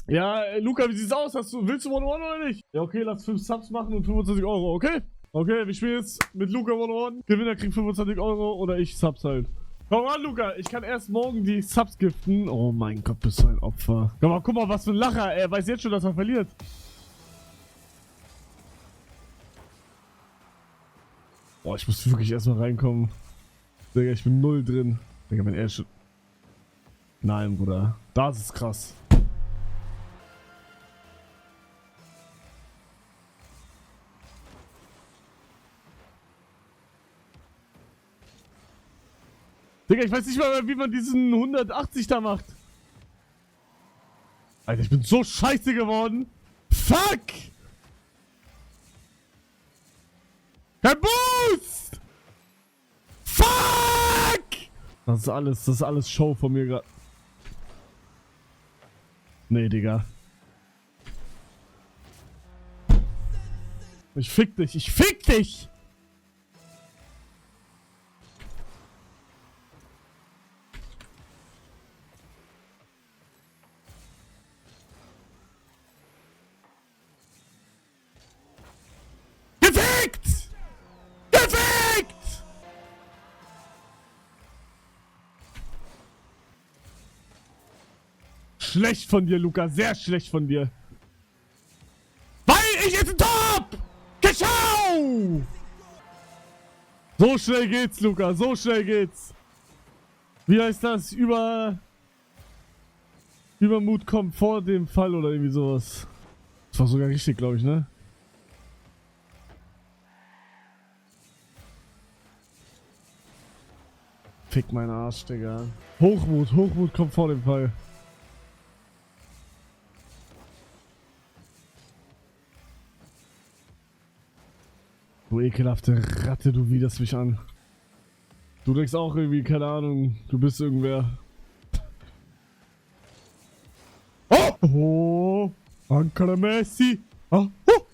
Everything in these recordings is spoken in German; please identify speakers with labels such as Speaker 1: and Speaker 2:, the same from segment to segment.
Speaker 1: Ja, Luca, wie sieht's aus? Willst du 1-on-1 oder nicht? Ja, okay, lass 5 Subs machen und 25 Euro, okay? Okay, wir spielen jetzt mit Luca 1-on-1. Gewinner kriegt 25 Euro oder ich Subs halt. Komm an, Luca, ich kann erst morgen die Subs giften. Oh mein Gott, bist du ein Opfer. Guck mal, was für ein Lacher. Er weiß jetzt schon, dass er verliert. Boah, ich muss wirklich erstmal reinkommen. Digga, ich bin 0 drin. Digga, wenn er schon... Nein, Bruder. Das ist krass. Digga, ich weiß nicht mal, wie man diesen 180 da macht. Alter, ich bin so scheiße geworden. Fuck! Kein Boost! Fuck! Das ist alles Show von mir gerade. Nee, Digga. Ich fick dich, ich fick dich! Gefickt! Gefickt! Schlecht von dir, Luca, sehr schlecht von dir. Weil ich jetzt top! Geschau! So schnell geht's, Luca, so schnell geht's. Wie heißt das? Übermut kommt vor dem Fall oder irgendwie sowas. Das war sogar richtig, glaube ich, ne? Fick meinen Arsch, Digga. Hochmut kommt vor dem Fall. Du ekelhafte Ratte, du widerst mich an. Du denkst auch irgendwie, keine Ahnung, du bist irgendwer. Oh! Ancora Messi! Oh! Oh!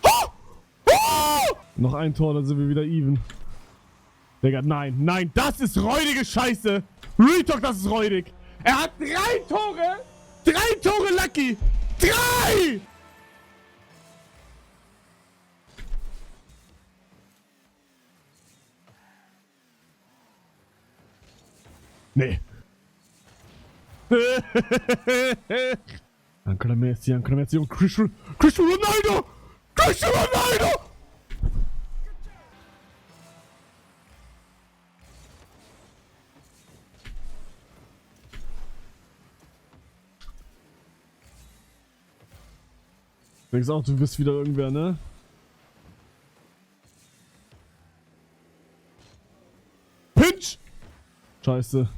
Speaker 1: Oh! Oh! Noch ein Tor, dann sind wir wieder even. Digga, nein, das ist räudige Scheiße! Real Talk, das ist räudig! Er hat 3 Tore! 3 Tore, Lucky! 3! Nee. Ancora Messi und Cristiano Ronaldo! Cristiano Ronaldo! Denkst auch, du bist wieder irgendwer, ne? Pinch! Scheiße.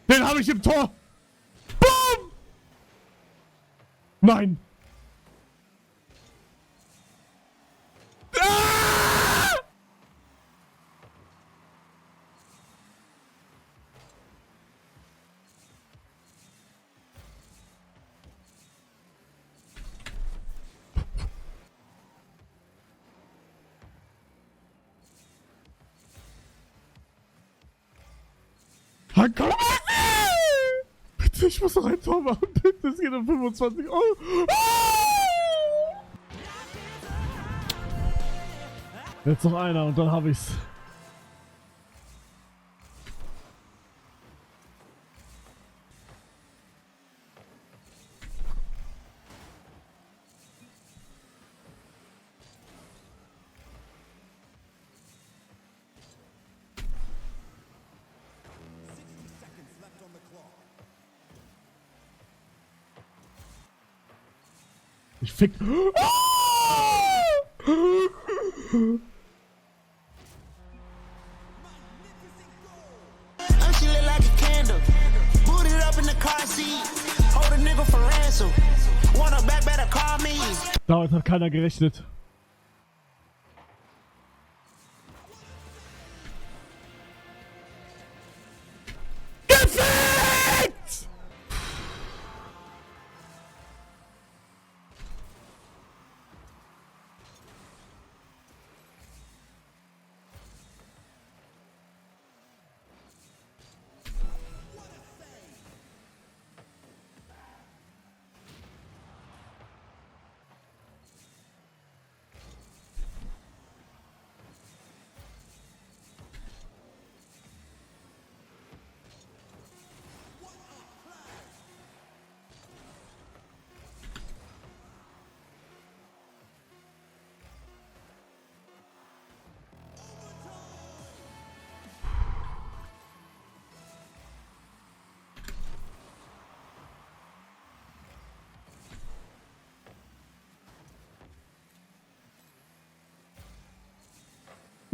Speaker 1: Den habe ich im Tor! Boom! Nein! Ah! Bitte, ich muss noch ein Tor machen. Bitte, es geht um 25 Euro. Ah! Jetzt noch einer und dann habe ich's. Ich fick. Ah! Damit hat keiner gerechnet. Gefickt!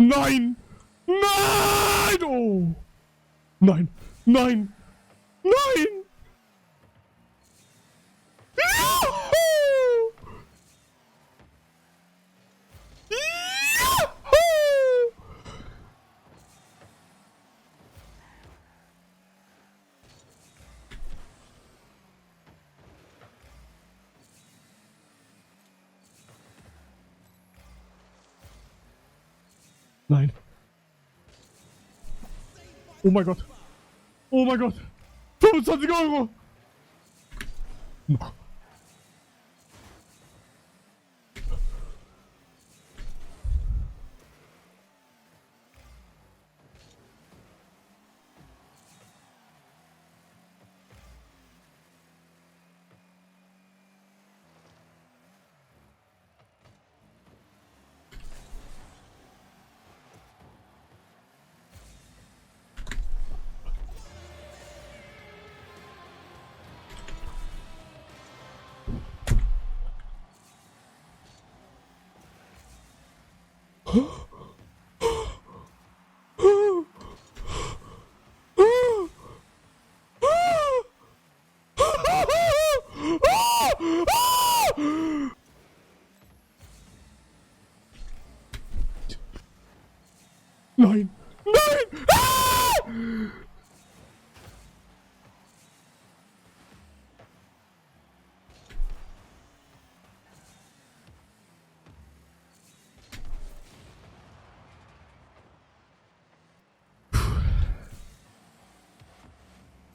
Speaker 1: Nein! Nein! Oh! Nein! Nein! Nein! Juhu! Juhu! Nein. Oh mein Gott. Oh mein Gott. 25 Euro. Nein! Nein! Ah!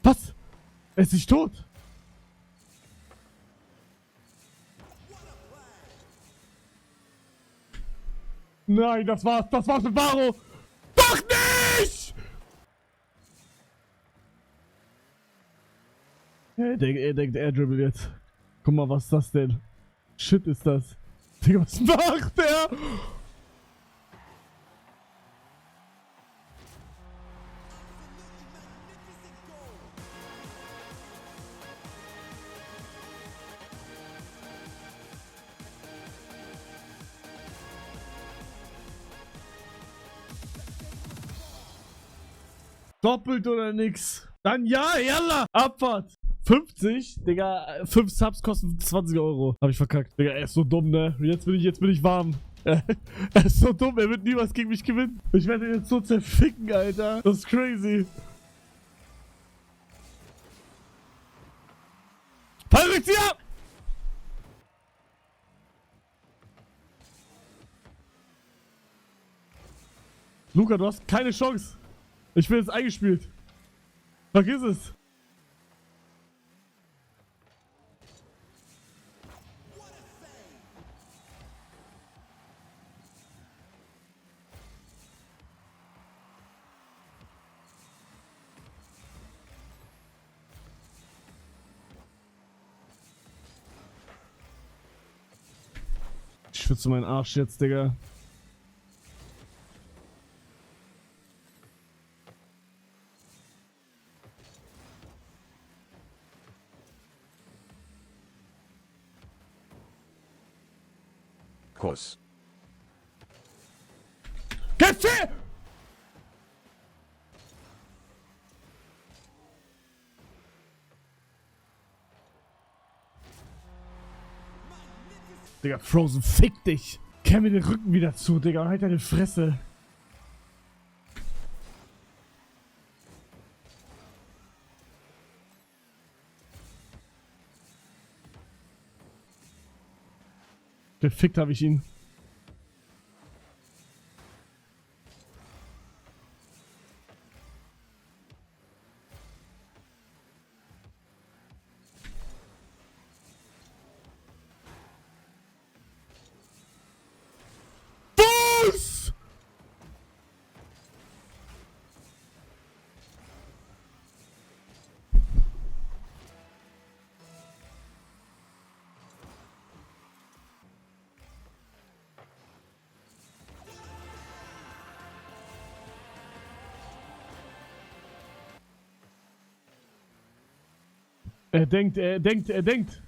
Speaker 1: Was? Er ist nicht tot. Nein, das war's mit Varo. Doch nicht! Er denkt, er dribbelt jetzt. Guck mal, was ist das denn? Shit ist das. Digga, was macht der? Doppelt oder nix? Dann ja, yalla! Abfahrt! 50? Digga, 5 Subs kosten 20 Euro. Hab ich verkackt. Digga, er ist so dumm, ne? Jetzt bin ich warm. Er ist so dumm, er wird nie was gegen mich gewinnen. Ich werde ihn jetzt so zerficken, Alter. Das ist crazy. Fallrückzieher! Luca, du hast keine Chance. Ich bin jetzt eingespielt. Vergiss es. Ich schwitze meinen Arsch jetzt, Digga.
Speaker 2: Kuss.
Speaker 1: Gäste! Digga, Frozen, fick dich! Kehr mir den Rücken wieder zu, Digga, halt deine Fresse. Gefickt habe ich ihn. Was? Er denkt.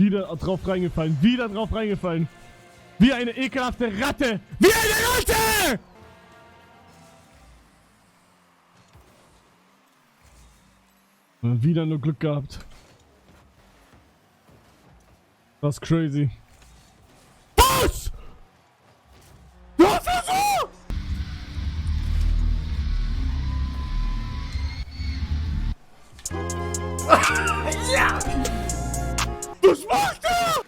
Speaker 1: Wieder drauf reingefallen. Wieder drauf reingefallen. Wie eine ekelhafte Ratte. Wie eine Ratte! Wieder nur Glück gehabt. Das ist crazy. Was? Was ist so? Ja! Was macht er?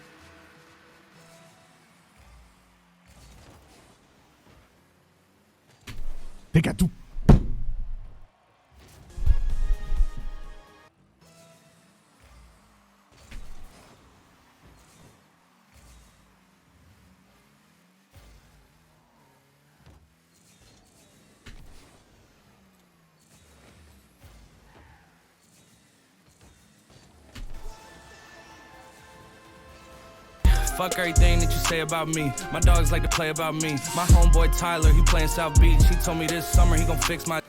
Speaker 1: Digga, du.
Speaker 2: Fuck everything that you say about me. My dogs like to play about me. My homeboy Tyler, he playing South Beach. He told me this summer he gon' fix my...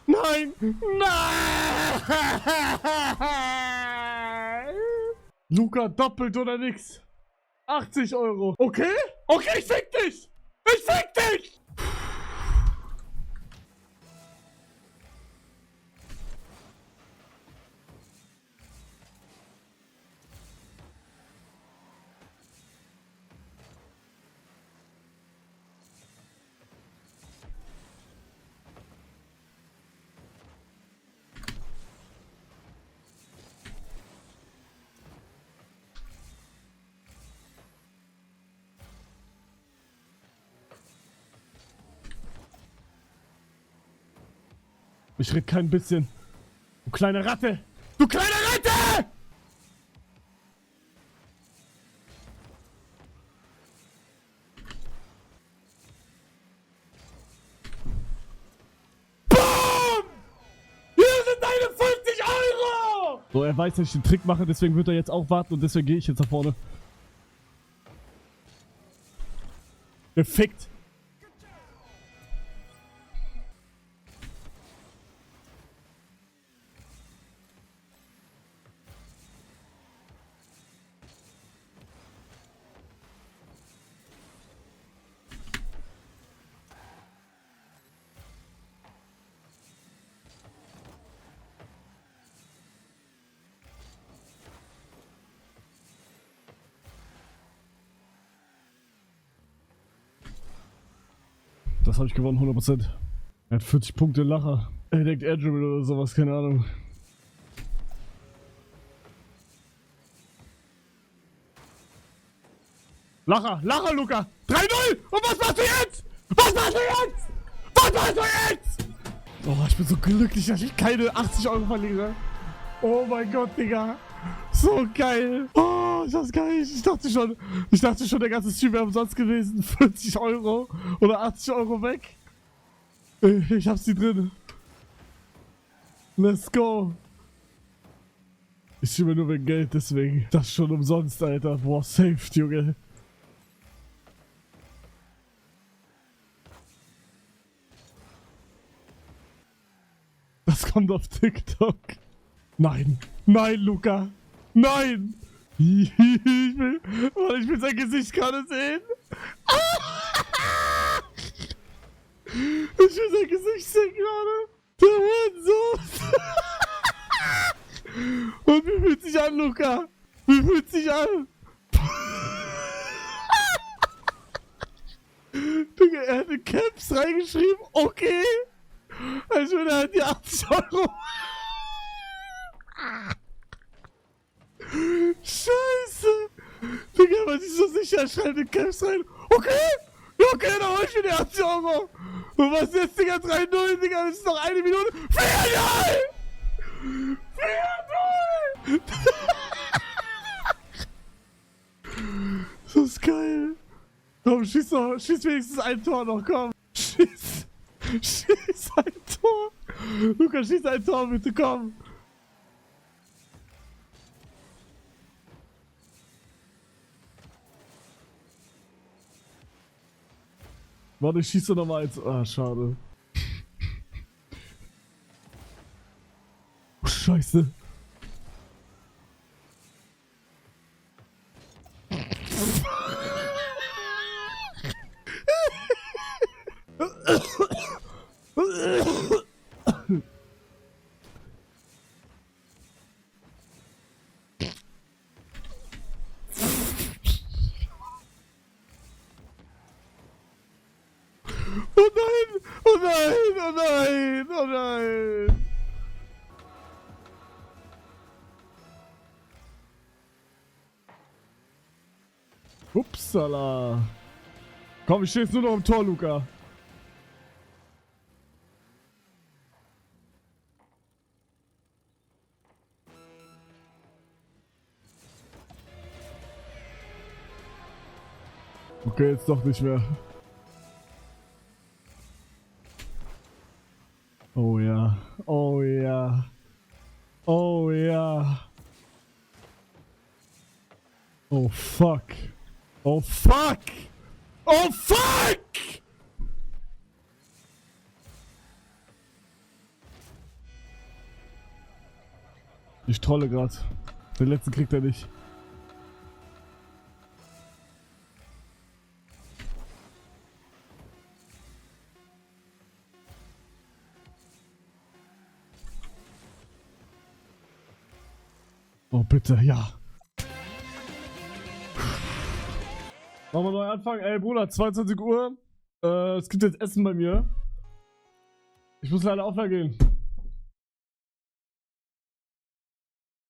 Speaker 1: Nein! Nein! Luca, doppelt oder nix? 80 Euro. Okay? Okay, ich fick dich! Ich fick dich! Ich red kein bisschen. Du kleine Ratte! Du kleine Ratte! BOOM! Hier sind deine 50 Euro! So, er weiß, dass ich den Trick mache, deswegen wird er jetzt auch warten und deswegen gehe ich jetzt nach vorne. Gefickt! Das habe ich gewonnen, 100%. Er hat 40 Punkte Lacher. Er denkt Air Dribble oder sowas, keine Ahnung. Lacher, Lacher, Luca! 3-0! Und was machst du jetzt? Was machst du jetzt? Was machst du jetzt? Oh, ich bin so glücklich, dass ich keine 80 Euro verliere. Oh mein Gott, Digga. So geil. Oh, ist das geil. Ich dachte schon, der ganze Stream wäre umsonst gewesen. 40 Euro oder 80 Euro weg. Ich hab's die drin. Let's go. Ich schiebe nur wegen Geld, deswegen. Das schon umsonst, Alter. Boah, saved, Junge. Das kommt auf TikTok. Nein. Nein, Luca. Nein. Ich will sein Gesicht gerade sehen. Ich will sein Gesicht sehen gerade. Der Hurensohn. Und wie fühlt sich an, Luca? Wie fühlt sich an? Digga, er hat in Caps reingeschrieben. Okay. Also er hat die 80 Euro. Scheiße. Digga, was ist so sicher? Er schreibt in Caps rein. Okay. Ja, okay, dann hol ich mir die 80 Euro. Und was jetzt, Digga? 3-0, Digga. Das ist noch 1 Minute. 4-0! 4-0! Das ist geil. Komm, schieß wenigstens ein Tor noch, komm. Schieß ein Tor. Lukas, schieß ein Tor, bitte, komm. Warte, ich schieße nochmal eins. Ah, schade. Oh, Scheiße. Oh nein! Oh nein! Oh nein! Oh nein! Upsala! Komm, ich stehe jetzt nur noch im Tor, Luca. Okay, jetzt doch nicht mehr. Oh ja. Oh ja. Oh ja. Oh fuck. Oh fuck! Oh fuck! Ich trolle grad. Den letzten kriegt er nicht. Oh bitte, ja. Machen wir neu anfangen. Ey Bruder, 22 Uhr. Es gibt jetzt Essen bei mir. Ich muss leider aufhören gehen.